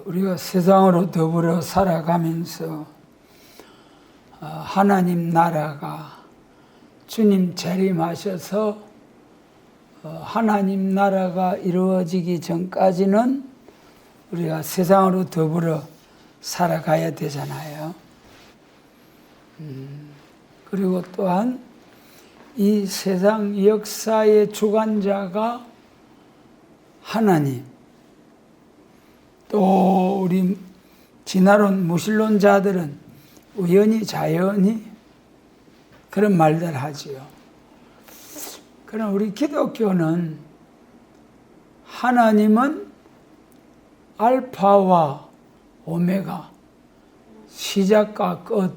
우리가 세상으로 더불어 살아가면서 하나님 나라가 주님 재림하셔서 하나님 나라가 이루어지기 전까지는 우리가 세상으로 더불어 살아가야 되잖아요. 그리고 또한 이 세상 역사의 주관자가 하나님, 또 우리 진화론 무신론자들은 우연히 자연히 그런 말들 하지요. 그럼 우리 기독교는 하나님은 알파와 오메가, 시작과 끝.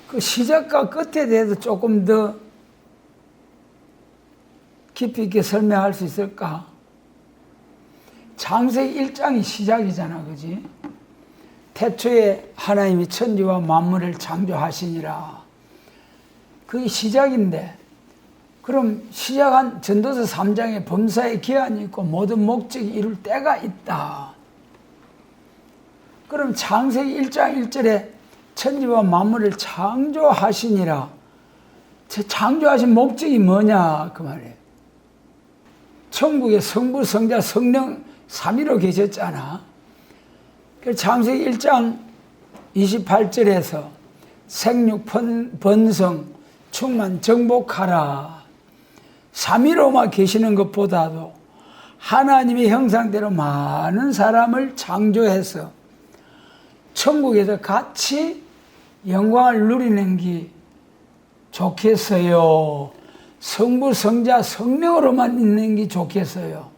그 시작과 끝에 대해서 조금 더 깊이 있게 설명할 수 있을까? 창세기 1장이 시작이잖아, 그지? 태초에 하나님이 천지와 만물을 창조하시니라. 그게 시작인데, 그럼 시작한 전도서 3장에 범사의 기한이 있고 모든 목적이 이룰 때가 있다. 그럼 창세기 1장 1절에 천지와 만물을 창조하시니라. 창조하신 목적이 뭐냐 그 말이에요. 천국에 성부, 성자, 성령 삼위로 계셨잖아. 그래서 창세기 1장 28절에서 생육 번성 충만 정복하라. 삼위로만 계시는 것보다도 하나님의 형상대로 많은 사람을 창조해서 천국에서 같이 영광을 누리는 게 좋겠어요? 성부, 성자, 성령으로만 있는 게 좋겠어요?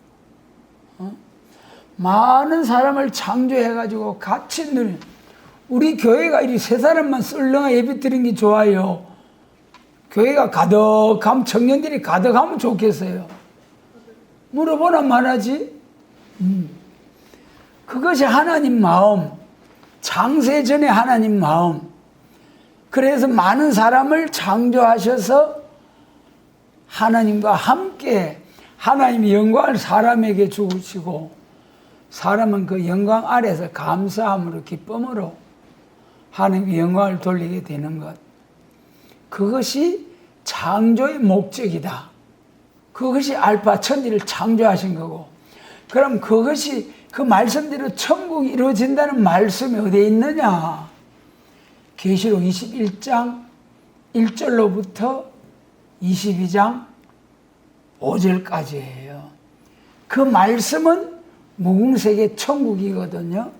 많은 사람을 창조해가지고 같이 누리는, 우리 교회가 이 세 사람만 썰렁한 예배 드리는 게 좋아요? 교회가 가득하면, 청년들이 가득하면 좋겠어요? 물어보나 말하지? 그것이 하나님 마음, 창세 전에 하나님 마음. 그래서 많은 사람을 창조하셔서 하나님과 함께 하나님의 영광을 사람에게 주시고, 사람은 그 영광 아래서 감사함으로 기쁨으로 하나님의 영광을 돌리게 되는 것. 그것이 창조의 목적이다. 그것이 알파 천지를 창조하신 거고, 그럼 그것이 그 말씀대로 천국이 이루어진다는 말씀이 어디에 있느냐? 계시록 21장 1절로부터 22장 5절까지예요. 그 말씀은 무궁세계 천국이거든요.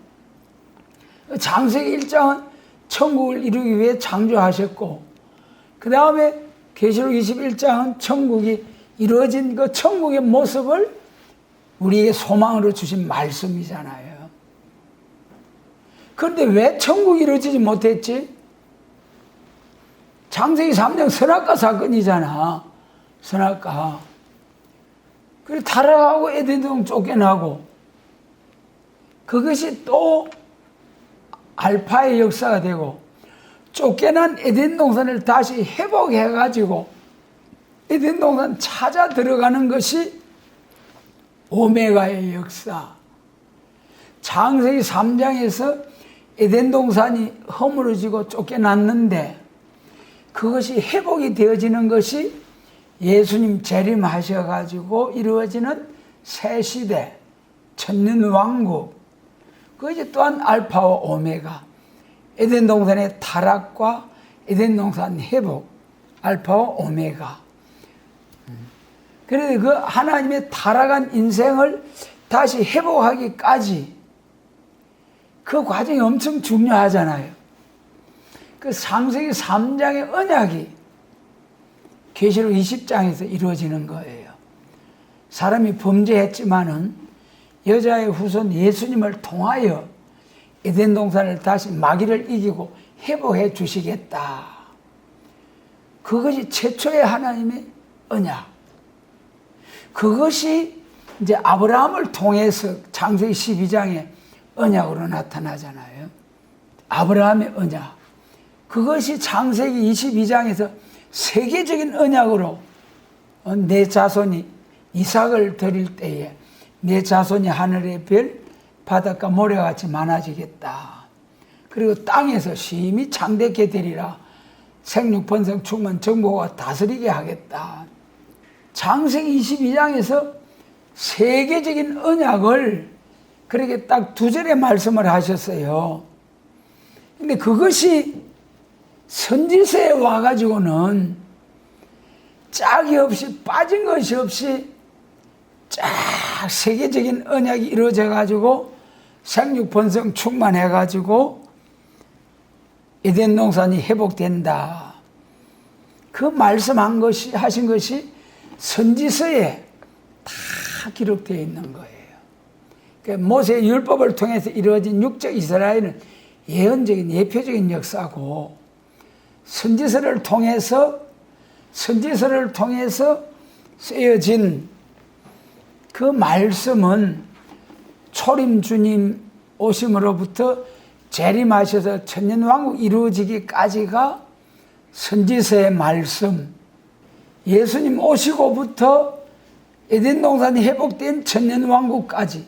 창세기 1장은 천국을 이루기 위해 창조하셨고, 그 다음에 계시록 21장은 천국이 이루어진 그 천국의 모습을 우리에게 소망으로 주신 말씀이잖아요. 그런데 왜 천국이 이루어지지 못했지? 창세기 3장 선악과 사건이잖아. 선악과. 그리고 타락하고 에덴동 쫓겨나고, 그것이 또 알파의 역사가 되고, 쫓겨난 에덴 동산을 다시 회복해가지고 에덴 동산 찾아 들어가는 것이 오메가의 역사. 창세기 3장에서 에덴 동산이 허물어지고 쫓겨났는데, 그것이 회복이 되어지는 것이 예수님 재림하셔가지고 이루어지는 새 시대, 천년왕국. 그것이 또한 알파와 오메가. 에덴 동산의 타락과 에덴 동산 회복, 알파와 오메가. 그래서 그 하나님의 타락한 인생을 다시 회복하기까지 그 과정이 엄청 중요하잖아요. 그 창세기 3장의 언약이 계시록 20장에서 이루어지는 거예요. 사람이 범죄했지만은 여자의 후손 예수님을 통하여 에덴 동산을 다시 마귀를 이기고 회복해 주시겠다. 그것이 최초의 하나님의 언약. 그것이 이제 아브라함을 통해서 창세기 12장에 언약으로 나타나잖아요. 아브라함의 언약. 그것이 창세기 22장에서 세계적인 언약으로 내 자손이 이삭을 드릴 때에 내 자손이 하늘의 별 바닷가 모래같이 많아지겠다. 그리고 땅에서 심히 창대케 되리라. 생육 번성 충만 정복과 다스리게 하겠다. 창세기 22장에서 세계적인 언약을 그렇게 딱 두 절의 말씀을 하셨어요. 근데 그것이 선지서에 와가지고는 짝이 없이 빠진 것이 없이 쫙 세계적인 언약이 이루어져가지고 생육 번성 충만해가지고 에덴 동산이 회복된다. 그 하신 것이 선지서에 다 기록되어 있는 거예요. 그러니까 모세의 율법을 통해서 이루어진 육적 이스라엘은 예언적인 예표적인 역사고, 선지서를 통해서 쓰여진 그 말씀은 초림 주님 오심으로부터 재림하셔서 천년왕국 이루어지기까지가 선지서의 말씀, 예수님 오시고부터 에덴 동산이 회복된 천년왕국까지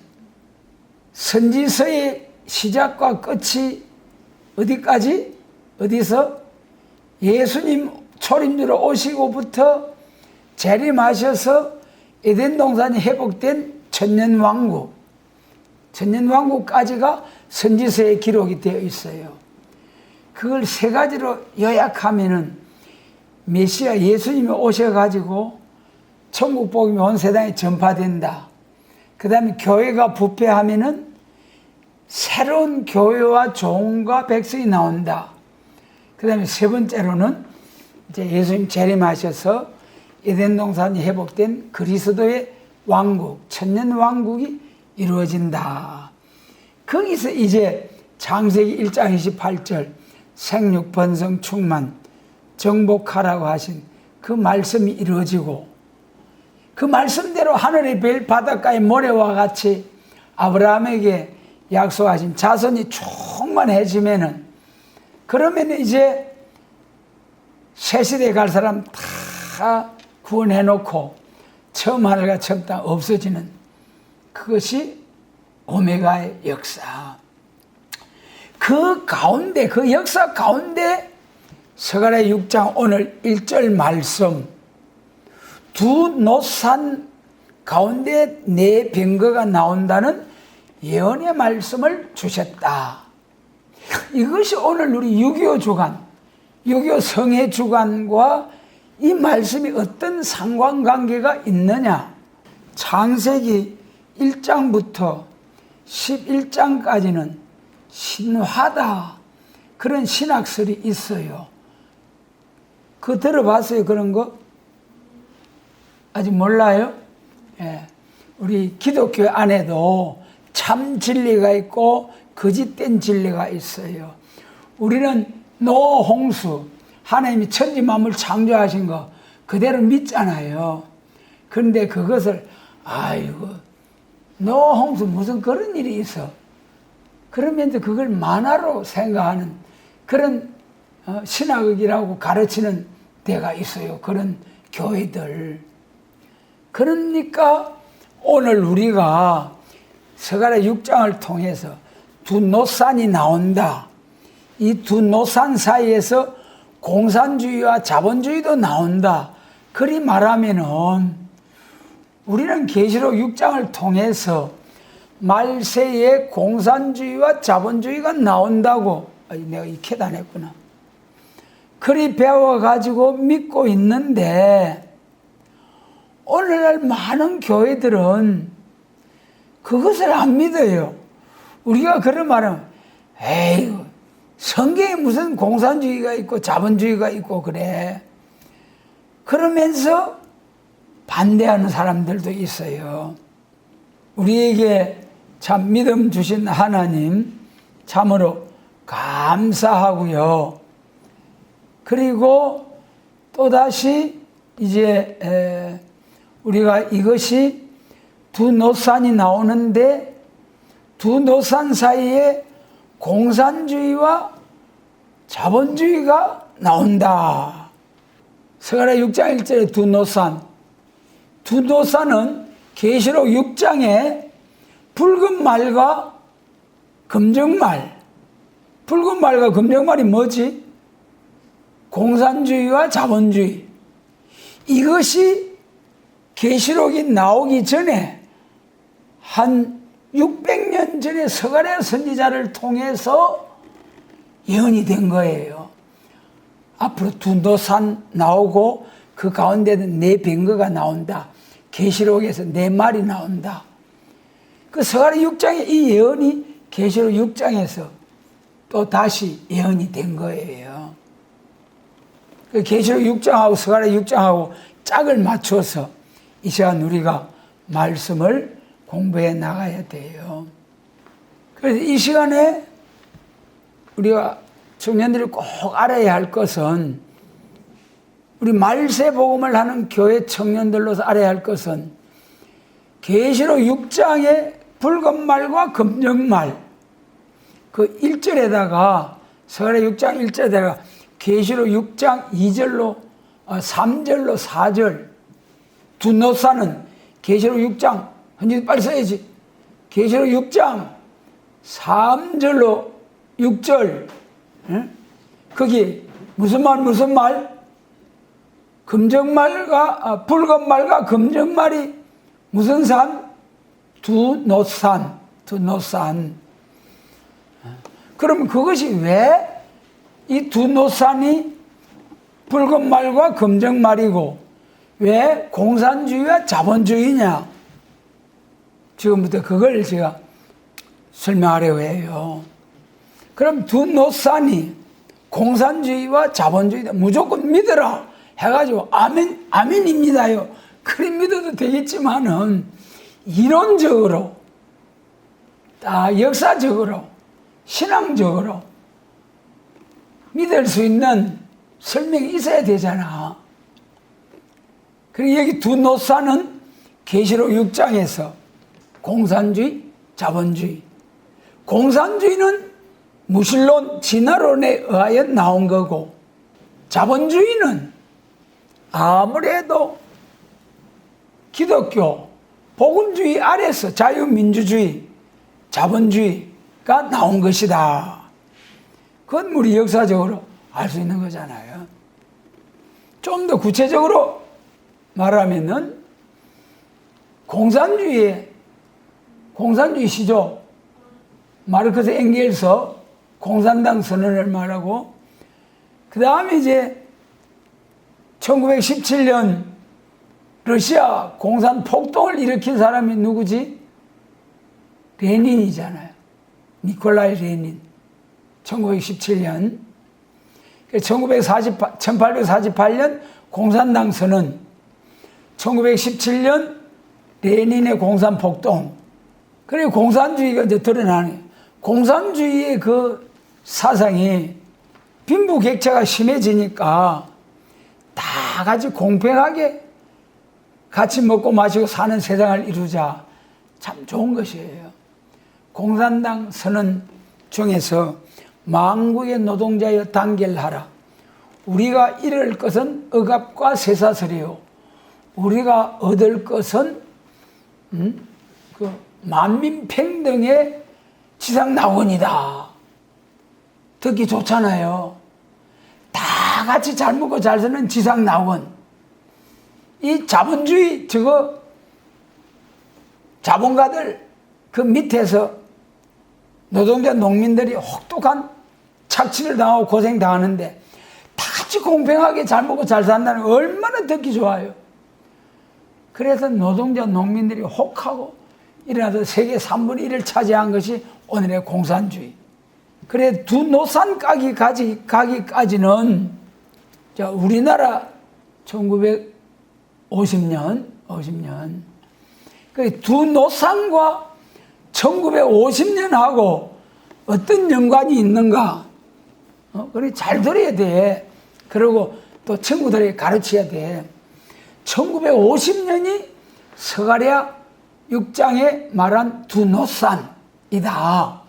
선지서의 시작과 끝이 어디까지? 어디서? 예수님 초림주로 오시고부터 재림하셔서 에덴 동산이 회복된 천년왕국까지가 선지서에 기록이 되어 있어요. 그걸 세 가지로 요약하면은 메시아 예수님이 오셔가지고 천국 복음이 온 세상에 전파된다. 그 다음에 교회가 부패하면은 새로운 교회와 종과 백성이 나온다. 그 다음에 세 번째로는 이제 예수님 재림하셔서 에덴 동산이 회복된 그리스도의 왕국, 천년왕국이 이루어진다. 거기서 이제 창세기 1장 28절 생육 번성 충만 정복하라고 하신 그 말씀이 이루어지고, 그 말씀대로 하늘의 별 바닷가의 모래와 같이 아브라함에게 약속하신 자손이 충만해지면은, 그러면 이제 새 시대에 갈 사람 다 구원해놓고 처음 하늘과 처음 땅 없어지는, 그것이 오메가의 역사. 그 가운데, 그 역사 가운데 스가랴 6장 오늘 1절 말씀, 두 노산 가운데 네 병거가 나온다는 예언의 말씀을 주셨다. 이것이 오늘 우리 6.25 주간, 6.25 성회 주간과 이 말씀이 어떤 상관관계가 있느냐. 창세기 1장부터 11장까지는 신화다, 그런 신학설이 있어요. 그거 들어봤어요? 그런 거? 아직 몰라요? 예. 우리 기독교 안에도 참 진리가 있고 거짓된 진리가 있어요. 우리는 노아 홍수, 하나님이 천지 만물 창조하신 거 그대로 믿잖아요. 그런데 그것을 아이고 노아 홍수 무슨 그런 일이 있어, 그러면서 그걸 만화로 생각하는 그런 신학이라고 가르치는 데가 있어요. 그런 교회들. 그러니까 오늘 우리가 스가랴 6장을 통해서 두 노산이 나온다. 이 두 노산 사이에서 공산주의와 자본주의도 나온다. 그리 말하면은 우리는 계시록 6장을 통해서 말세에 공산주의와 자본주의가 나온다고, 내가 익혀다 냈구나. 그리 배워가지고 믿고 있는데, 오늘날 많은 교회들은 그것을 안 믿어요. 우리가 그런 말은, 에이, 성경에 무슨 공산주의가 있고 자본주의가 있고 그래. 그러면서 반대하는 사람들도 있어요. 우리에게 참 믿음 주신 하나님 참으로 감사하고요. 그리고 또다시 이제 우리가 이것이 두 노산이 나오는데, 두 노산 사이에 공산주의와 자본주의가 나온다. 스가랴 6장 1절에 두 노산. 두 노산은 계시록 6장에 붉은 말과 금정말, 붉은 말과 금정말이 뭐지? 공산주의와 자본주의. 이것이 계시록이 나오기 전에 한 600년 전에 스가랴 선지자를 통해서 예언이 된 거예요. 앞으로 두 노산 나오고 그 가운데는 네 뱅거가 나온다. 계시록에서 네 말이 나온다. 그 스가랴 6장에 이 예언이 계시록 6장에서 또 다시 예언이 된 거예요. 그 계시록 6장하고 스가랴 6장하고 짝을 맞춰서 이 시간 우리가 말씀을 공부해 나가야 돼요. 그래서 이 시간에 우리가 청년들이 꼭 알아야 할 것은, 우리 말세 복음을 하는 교회 청년들로서 알아야 할 것은, 계시록 6장의 붉은 말과 금정 말, 그 1절에다가 스가랴 6장 1절에다가 계시록 6장 2절로 3절로 4절 두 노사는 계시록 6장, 현지 빨리 써야지. 계시록 6장 3절로 6절, 거기 무슨 말? 금정말과 붉은 말과 금정말이 무슨 산? 두 노산. 그럼 그것이 왜 이 두 노산이 붉은 말과 금정말이고 왜 공산주의와 자본주의냐? 지금부터 그걸 제가 설명하려고 해요. 그럼 두 노산이 공산주의와 자본주의다. 무조건 믿어라 해가지고 아멘입니다요. 그리 믿어도 되겠지만은 이론적으로, 역사적으로, 신앙적으로 믿을 수 있는 설명이 있어야 되잖아. 그리고 여기 두 노사는 계시록 6장에서 공산주의, 자본주의. 공산주의는 무신론, 진화론에 의하여 나온 거고, 자본주의는 아무래도 기독교, 복음주의 아래서 자유민주주의, 자본주의가 나온 것이다. 그건 우리 역사적으로 알 수 있는 거잖아요. 좀 더 구체적으로 말하면은 공산주의 시조, 마르크스 엥겔스 공산당 선언을 말하고, 그 다음에 이제 1917년 러시아 공산 폭동을 일으킨 사람이 누구지? 레닌이잖아요. 니콜라이 레닌. 1917년. 1848년 공산당 선언. 1917년 레닌의 공산 폭동. 그리고 공산주의가 이제 드러나네. 공산주의의 그 사상이 빈부격차가 심해지니까 다 같이 공평하게 같이 먹고 마시고 사는 세상을 이루자. 참 좋은 것이에요. 공산당 선언 중에서 만국의 노동자여 단결하라. 우리가 잃을 것은 억압과 쇠사슬이요. 우리가 얻을 것은 그 만민평등의 지상낙원이다. 듣기 좋잖아요. 다 같이 잘 먹고 잘 사는 지상낙원. 이 자본주의, 자본가들 그 밑에서 노동자, 농민들이 혹독한 착취를 당하고 고생당하는데 다 같이 공평하게 잘 먹고 잘 산다는 거 얼마나 듣기 좋아요. 그래서 노동자, 농민들이 혹하고 일어나서 세계 3분의 1을 차지한 것이 오늘의 공산주의. 그래 두 노산 가기까지는 우리나라 1950년 그 두 노산과 1950년하고 어떤 연관이 있는가? 그래 잘 들어야 돼. 그리고 또 친구들에게 가르쳐야 돼. 1950년이 스가랴 6장에 말한 두 노산이다.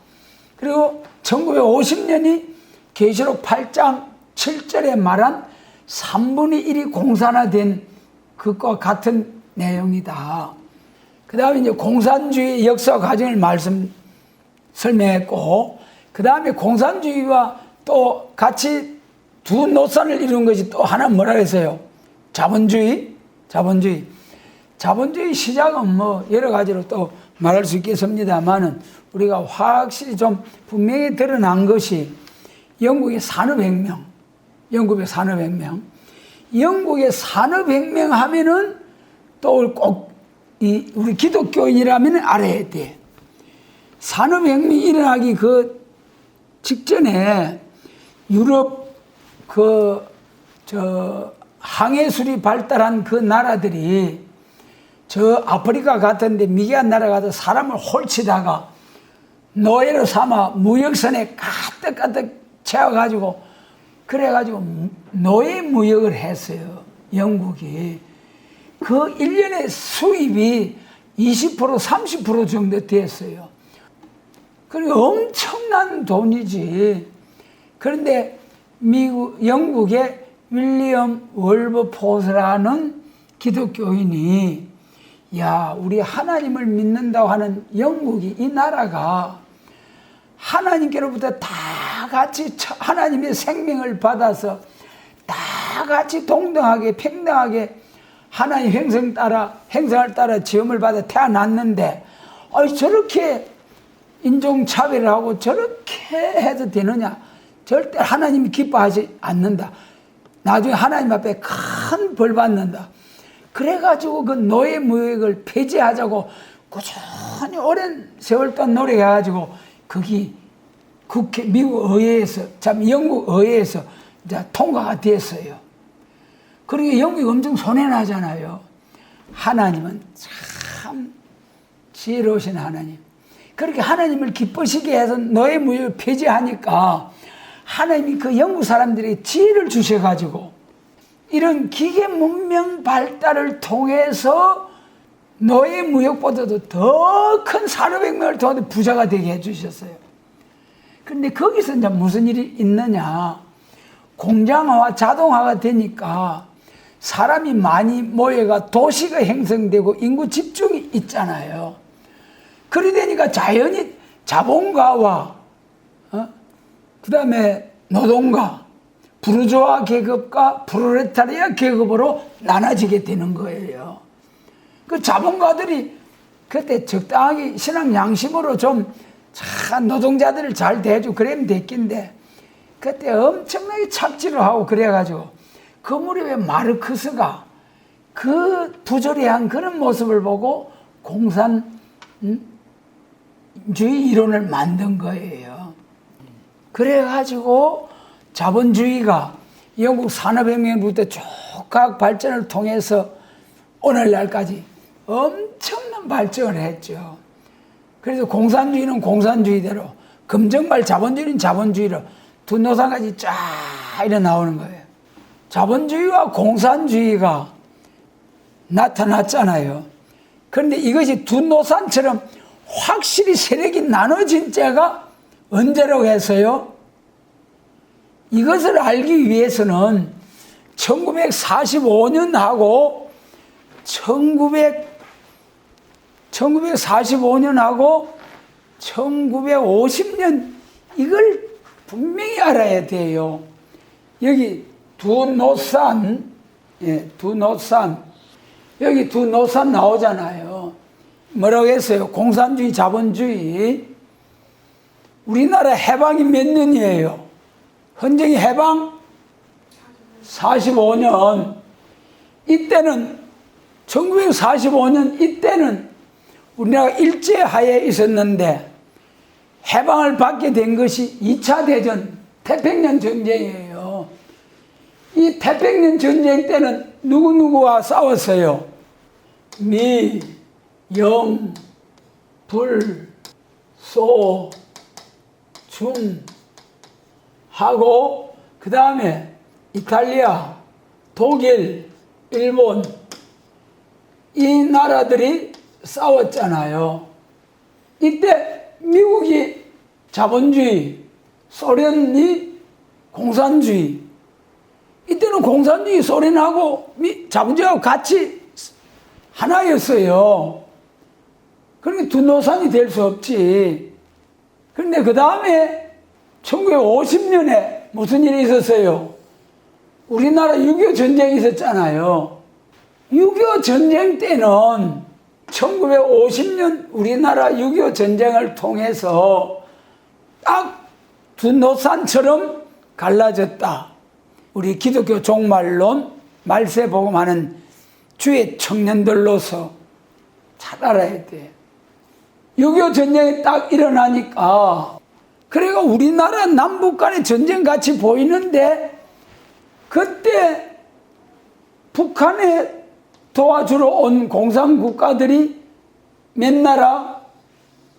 그리고 1950년이 계시록 8장 7절에 말한 3분의 1이 공산화된 그것과 같은 내용이다. 그 다음에 이제 공산주의 역사 과정을 설명했고, 그 다음에 공산주의와 또 같이 두 노선을 이룬 것이 또 하나 뭐라 했어요? 자본주의. 자본주의 시작은 뭐 여러 가지로 또 말할 수 있겠습니다만은 우리가 확실히 좀 분명히 드러난 것이 영국의 산업혁명. 영국의 산업혁명 하면은 또 꼭 우리 기독교인이라면 알아야 돼. 산업혁명이 일어나기 그 직전에 유럽 항해술이 발달한 그 나라들이 저 아프리카 같은데 미개한 나라 가서 사람을 홀치다가 노예로 삼아 무역선에 가득가득 채워가지고 그래가지고 노예 무역을 했어요. 영국이. 그 1년에 수입이 20% 30% 정도 됐어요. 그러니까 엄청난 돈이지. 그런데 영국의 윌리엄 월버포스라는 기독교인이 야, 우리 하나님을 믿는다고 하는 영국이 이 나라가 하나님께로부터 다 같이 하나님의 생명을 받아서 다 같이 동등하게 평등하게 하나님 행성을 따라 지음을 받아 태어났는데 저렇게 인종차별을 저렇게 해도 되느냐? 절대 하나님이 기뻐하지 않는다. 나중에 하나님 앞에 큰 벌 받는다. 그래가지고 그 노예 무역을 폐지하자고 꾸준히 오랜 세월 동안 노력해가지고 거기 미국 의회에서 영국 의회에서 이제 통과가 됐어요. 그러니까 영국이 엄청 손해나잖아요. 하나님은 참 지혜로우신 하나님. 그렇게 하나님을 기쁘시게 해서 노예 무역을 폐지하니까 하나님이 그 영국 사람들에게 지혜를 주셔가지고 이런 기계 문명 발달을 통해서 노예 무역보다도 더 큰 산업혁명을 통해 부자가 되게 해주셨어요. 그런데 거기서 이제 무슨 일이 있느냐? 공장화와 자동화가 되니까 사람이 많이 모여가 도시가 형성되고 인구 집중이 있잖아요. 그래 되니까 자연히 자본가와 그 다음에 노동가, 부르주아 계급과 프롤레타리아 계급으로 나눠지게 되는 거예요. 그 자본가들이 그때 적당하게 신앙 양심으로 좀 노동자들을 잘 대해주고 그러면 됐긴데 그때 엄청나게 착취를 하고 그래가지고 그 무렵에 마르크스가 그 부조리한 그런 모습을 보고 공산주의 이론을 만든 거예요. 그래가지고 자본주의가 영국 산업혁명부터 쭉 각 발전을 통해서 오늘날까지 엄청난 발전을 했죠. 그래서 공산주의는 공산주의대로, 검정말 자본주의는 자본주의로 두 노선까지 쫙 이래 나오는 거예요. 자본주의와 공산주의가 나타났잖아요. 그런데 이것이 두 노선처럼 확실히 세력이 나눠진 때가 언제라고 해서요? 이것을 알기 위해서는 1945년하고 1945년하고 1950년 이걸 분명히 알아야 돼요. 여기 두 노선, 여기 두 노선 나오잖아요. 뭐라고 했어요? 공산주의, 자본주의. 우리나라 해방이 몇 년이에요? 헌정이 해방 45년. 이때는 1945년 이때는 우리나라가 일제하에 있었는데 해방을 받게 된 것이 2차 대전 태평양 전쟁이에요. 이 태평양 전쟁 때는 누구누구와 싸웠어요? 미, 영, 불, 소, 중 하고 그 다음에 이탈리아, 독일, 일본 이 나라들이 싸웠잖아요. 이때 미국이 자본주의, 소련이 공산주의. 이때는 공산주의 소련하고 자본주의하고 같이 하나였어요. 그러니까 두 노선이 될 수 없지. 그런데 그 다음에 1950년에 무슨 일이 있었어요? 우리나라 6.25 전쟁이 있었잖아요. 6.25 전쟁 때는 1950년 우리나라 6.25 전쟁을 통해서 딱 두 노산처럼 갈라졌다. 우리 기독교 종말론 말세복음하는 주의 청년들로서 잘 알아야 돼. 6.25 전쟁이 딱 일어나니까 그래가 우리나라 남북 간의 전쟁같이 보이는데 그때 북한에 도와주러 온 공산국가들이 몇 나라?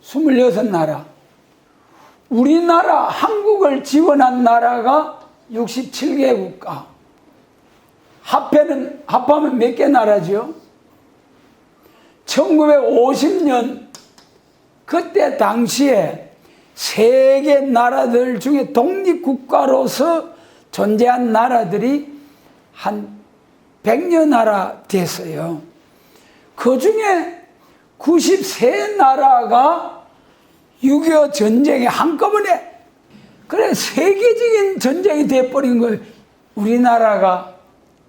26나라. 우리나라 한국을 지원한 나라가 67개 국가. 합하면 몇 개 나라죠? 1950년 그때 당시에 세계 나라들 중에 독립국가로서 존재한 나라들이 한 100여 나라 됐어요. 그 중에 93나라가 6.25 전쟁에 한꺼번에 그래 세계적인 전쟁이 돼버린 거예요. 우리나라가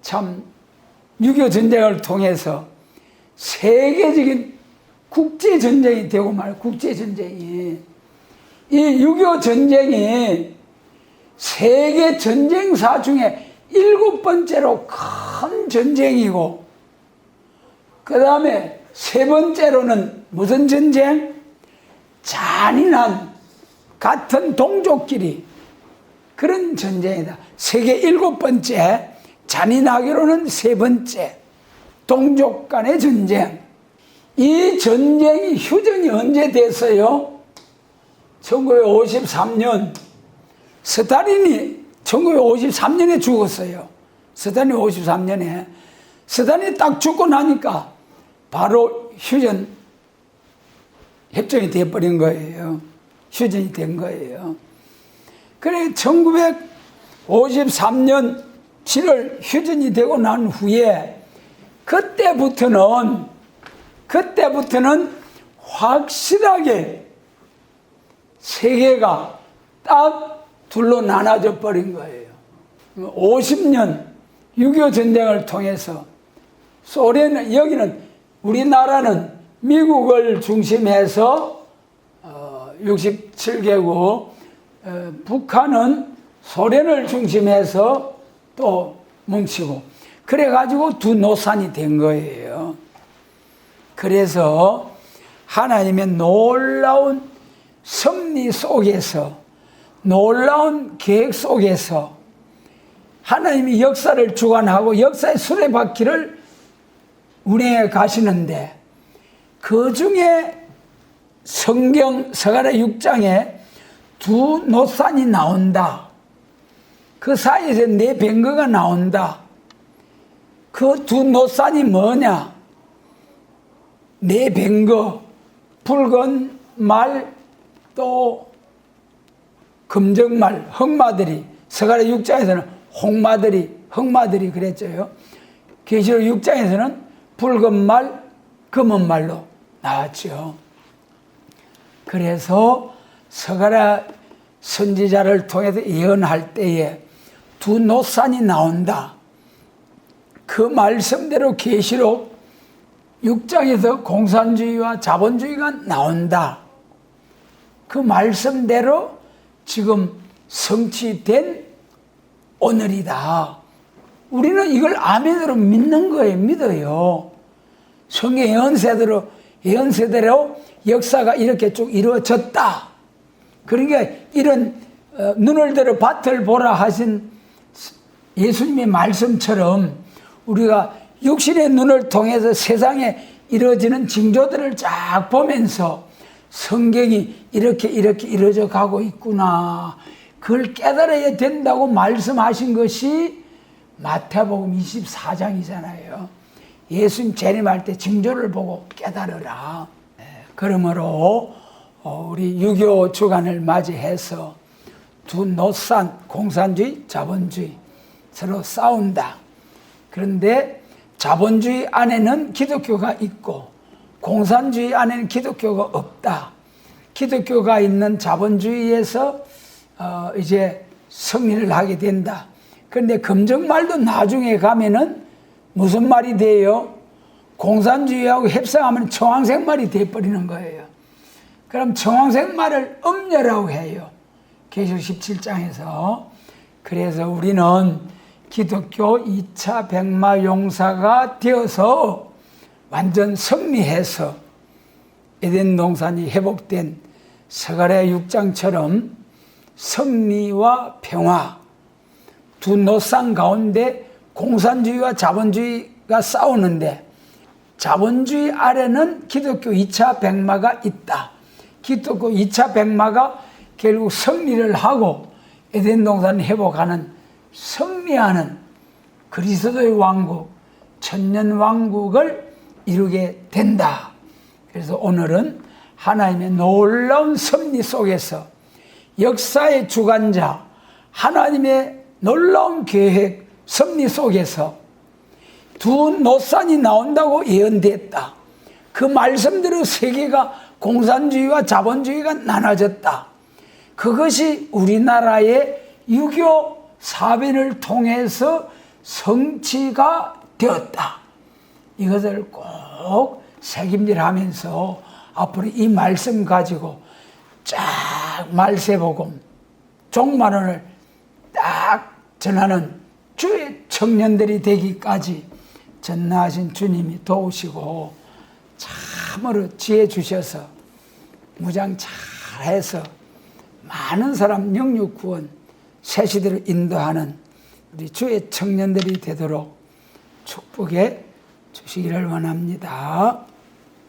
참 6.25 전쟁을 통해서 세계적인 국제전쟁이 되고 말 국제전쟁이 이 6.25 전쟁이 세계 전쟁사 중에 7번째로 큰 전쟁이고 그 다음에 3번째로는 무슨 전쟁? 잔인한 같은 동족끼리 그런 전쟁이다. 세계 7번째, 잔인하기로는 3번째 동족 간의 전쟁. 이 전쟁이 휴전이 언제 됐어요? 1953년 스탈린이 1953년에 죽었어요. 스탈린이 53년에 스탈린이 딱 죽고 나니까 바로 휴전 협정이 되어버린 거예요. 휴전이 된 거예요. 그래 1953년 7월 휴전이 되고 난 후에 그때부터는 확실하게 세계가 딱 둘로 나눠져 버린 거예요. 50년 6.25 전쟁을 통해서 소련은 여기는 우리나라는 미국을 중심해서 67개국 북한은 소련을 중심해서 또 뭉치고 그래가지고 두 노산이 된 거예요. 그래서 하나님의 놀라운 섭리 속에서 놀라운 계획 속에서 하나님이 역사를 주관하고 역사의 수레바퀴를 운행해 가시는데 그 중에 성경 서가랴 6장에 두 노산이 나온다. 그 사이에서 네 뱅거가 나온다. 그 두 노산이 뭐냐? 네 뱅거, 붉은 말, 또 금정말, 흑마들이 서가랴 6장에서는 홍마들이, 흑마들이 그랬죠. 계시록 6장에서는 붉은 말, 검은 말로 나왔죠. 그래서 서가랴 선지자를 통해서 예언할 때에 두 노산이 나온다. 그 말씀대로 계시록 6장에서 공산주의와 자본주의가 나온다. 그 말씀대로 지금 성취된 오늘이다. 우리는 이걸 아멘으로 믿는 거예요. 믿어요. 성경 예언세대로 역사가 이렇게 쭉 이루어졌다. 그러니까 이런 눈을 들어 밭을 보라 하신 예수님의 말씀처럼 우리가 육신의 눈을 통해서 세상에 이루어지는 징조들을 쫙 보면서 성경이 이렇게 이루어져 가고 있구나. 그걸 깨달아야 된다고 말씀하신 것이 마태복음 24장이잖아요. 예수님 재림할 때 징조를 보고 깨달으라. 그러므로 우리 6.25 주간을 맞이해서 두 노산, 공산주의, 자본주의 서로 싸운다. 그런데 자본주의 안에는 기독교가 있고 공산주의 안에는 기독교가 없다. 기독교가 있는 자본주의에서 이제 승리를 하게 된다. 그런데 금정말도 나중에 가면은 무슨 말이 돼요? 공산주의하고 협상하면 청황색말이 돼버리는 거예요. 그럼 청황색말을 음녀라고 해요. 계시록 17장에서. 그래서 우리는 기독교 2차 백마 용사가 되어서 완전 승리해서 에덴 동산이 회복된 스가랴 6장처럼 승리와 평화, 두 노상 가운데 공산주의와 자본주의가 싸우는데 자본주의 아래는 기독교 2차 백마가 있다. 기독교 2차 백마가 결국 승리를 하고 에덴 동산을 회복하는 승리하는 그리스도의 왕국, 천년 왕국을 이루게 된다. 그래서 오늘은 하나님의 놀라운 섭리 속에서 역사의 주관자 하나님의 놀라운 계획 섭리 속에서 두 노산이 나온다고 예언됐다. 그 말씀대로 세계가 공산주의와 자본주의가 나눠졌다. 그것이 우리나라의 유교 사변을 통해서 성취가 되었다. 이것을 꼭 새김질하면서 앞으로 이 말씀 가지고 쫙 말세복음 종말론을 딱 전하는 주의 청년들이 되기까지 전능하신 주님이 도우시고 참으로 지혜 주셔서 무장 잘해서 많은 사람 영육 구원 새시대로 인도하는 우리 주의 청년들이 되도록 축복해 주시기를 원합니다.